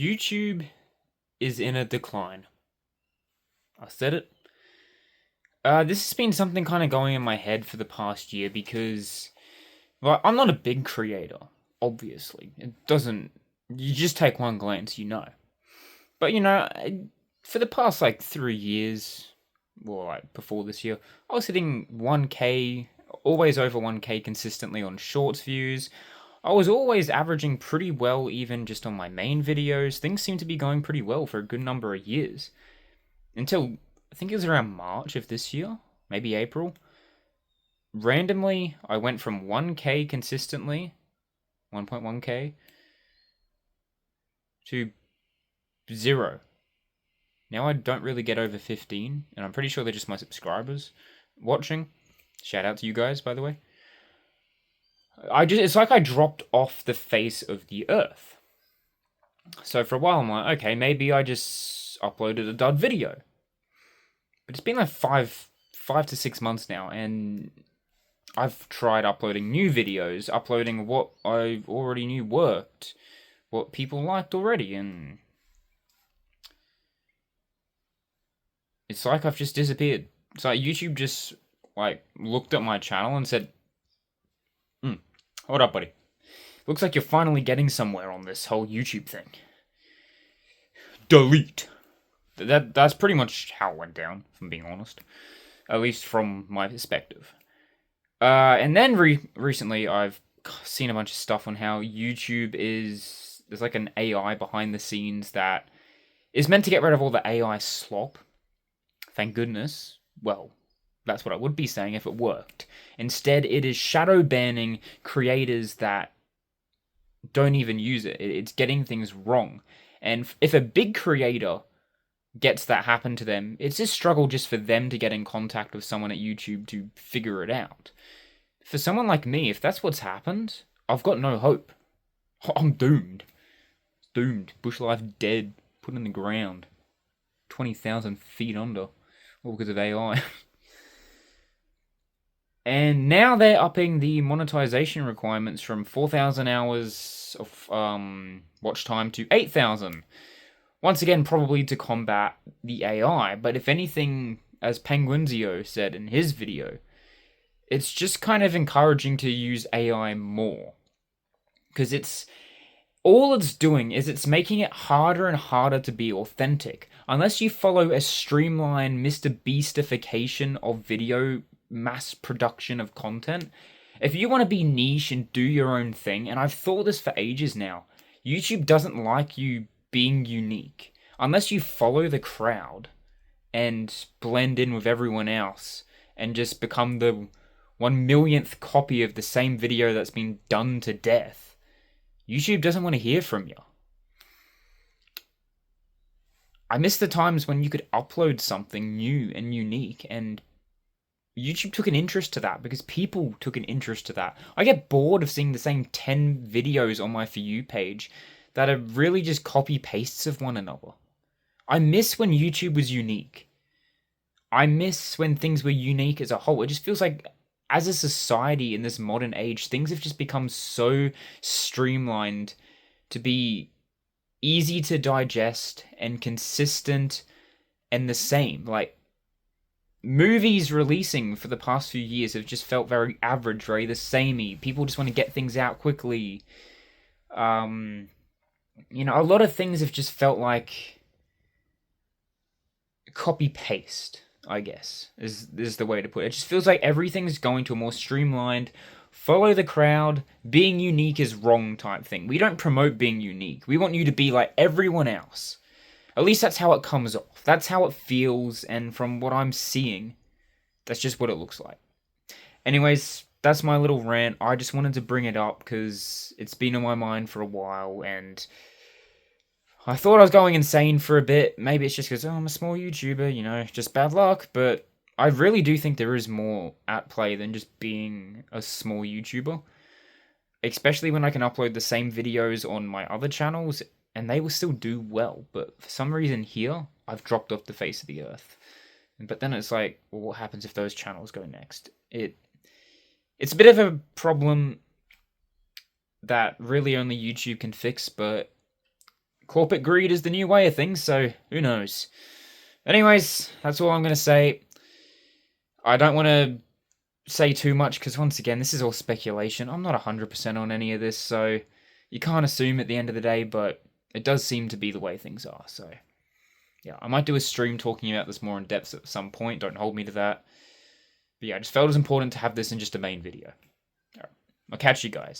YouTube is in a decline. I said it. This has been something kind of going in my head for the past year because, well, I'm not a big creator, obviously. It doesn't, you just take one glance, you know. But, for the past, 3 years, well, before this year, I was hitting 1K, always over 1K consistently on shorts views. I was always averaging pretty well even just on my main videos. Things seemed to be going pretty well for a good number of years. Until, I think it was around March of this year, maybe April. Randomly, I went from 1K consistently, 1.1K, to 0. Now I don't really get over 15, and I'm pretty sure they're just my subscribers watching. Shout out to you guys, by the way. It's like I dropped off the face of the earth. So for a while I'm like, okay, maybe I just uploaded a dud video. But it's been like five to 6 months now, and I've tried uploading new videos, uploading what I already knew worked, what people liked already, and it's like I've just disappeared. It's like YouTube just looked at my channel and said, hold up, buddy. Looks like you're finally getting somewhere on this whole YouTube thing. Delete. That's pretty much how it went down, if I'm being honest. At least from my perspective. And then recently I've seen a bunch of stuff on how YouTube there's like an AI behind the scenes that is meant to get rid of all the AI slop. Thank goodness. Well, that's what I would be saying if it worked. Instead, it is shadow banning creators that don't even use it. It's getting things wrong. And if a big creator gets that happen to them, it's a struggle just for them to get in contact with someone at YouTube to figure it out. For someone like me, if that's what's happened, I've got no hope. I'm doomed. Doomed. Bush life dead. Put in the ground. 20,000 feet under. All because of AI. And now they're upping the monetization requirements from 4,000 hours of watch time to 8,000. Once again, probably to combat the AI. But if anything, as Penguinzio said in his video, it's just kind of encouraging to use AI more. Because all it's doing is it's making it harder and harder to be authentic. Unless you follow a streamlined Mr. Beastification of video mass production of content, if you want to be niche and do your own thing, and I've thought this for ages now, YouTube doesn't like you being unique. Unless you follow the crowd and blend in with everyone else and just become the 1 millionth copy of the same video that's been done to death, YouTube doesn't want to hear from you. I miss the times when you could upload something new and unique, and YouTube took an interest to that because people took an interest to that. I get bored of seeing the same 10 videos on my For You page that are really just copy pastes of one another. I miss when YouTube was unique. I miss when things were unique as a whole. It just feels like, as a society in this modern age, things have just become so streamlined to be easy to digest and consistent and the same. Like, movies releasing for the past few years have just felt very average, very the samey. People just want to get things out quickly. A lot of things have just felt like copy-paste, I guess, is the way to put it. It just feels like everything's going to a more streamlined, follow the crowd, being unique is wrong type thing. We don't promote being unique. We want you to be like everyone else. At least that's how it comes off. That's how it feels, and from what I'm seeing, that's just what it looks like. Anyways, that's my little rant. I just wanted to bring it up because it's been on my mind for a while, and I thought I was going insane for a bit. Maybe it's just because, I'm a small YouTuber, just bad luck. But I really do think there is more at play than just being a small YouTuber. Especially when I can upload the same videos on my other channels, and they will still do well. But for some reason here, I've dropped off the face of the earth. But then it's like, well, what happens if those channels go next? It's a bit of a problem that really only YouTube can fix, but corporate greed is the new way of things, so who knows. Anyways, that's all I'm going to say. I don't want to say too much because, once again, this is all speculation. I'm not 100% on any of this, so you can't assume at the end of the day, but it does seem to be the way things are. So, yeah, I might do a stream talking about this more in depth at some point. Don't hold me to that. But yeah, I just felt it was important to have this in just a main video. All right, I'll catch you guys.